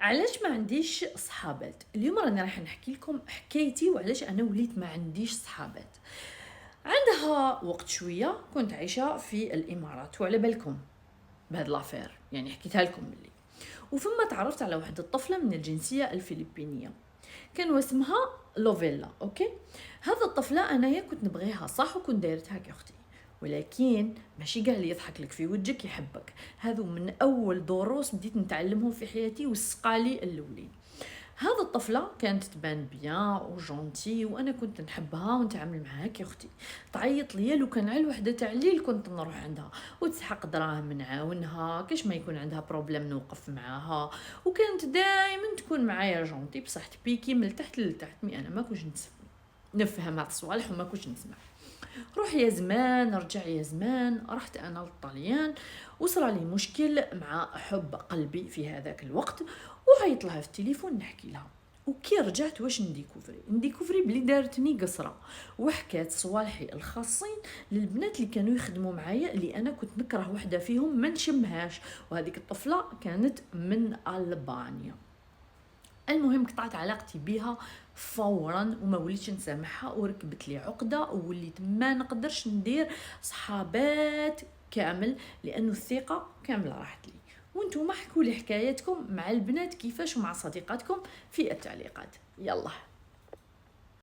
علاش ما عنديش صحابات؟ اليوم راني راح نحكي لكم حكايتي وعلاش انا وليت ما عنديش صحابات. عندها وقت شويه كنت عايشه في الامارات، وعلى بالكم بهاد لافير، يعني حكيتها لكم ملي. وفما تعرفت على واحد الطفله من الجنسيه الفلبينيه، كان اسمها لوفيلا. اوكي، هذا الطفله انايا كنت نبغيها صح، وكنت دايرتها كاختي، ولكن ماشي قاع اللي يضحك لك في وجهك يحبك. هذو من اول دروس بديت نتعلمهم في حياتي وسقالي الاولين. هذا الطفله كانت تبان بيان وجونتي، وانا كنت نحبها ونتعامل معها كاختي. تعيط ليا لو كان على وحده تاع الليل كنت نروح عندها، وتسحق دراهم نعاونها، كاش ما يكون عندها بروبليم نوقف معاها، وكانت دائما تكون معايا جونتي. بصح تبيكي من تحت لتحت، مي انا ما كنتش نفهم هاد الصوالح وما كنتش نسمع. روح يا زمان رجع يا زمان، رحت انا للطليان، وصل لي مشكل مع حب قلبي في هذاك الوقت، وعيط لها في التليفون نحكي لها. وكي رجعت واش نديكوفري بلي دارتني قصره، وحكات صوالحي الخاصين للبنات اللي كانوا يخدموا معايا، اللي انا كنت نكره وحده فيهم ما نشمهاش، وهذيك الطفله كانت من البانيا. المهم قطعت علاقتي بها فورا وما وليتش نسامحها، وركبت لي عقده، ووليت ما نقدرش ندير صحابات كامل، لانه الثقه كامله راحت لي. وانتم احكوا لي حكاياتكم مع البنات كيفاش، ومع صديقاتكم في التعليقات. يلا.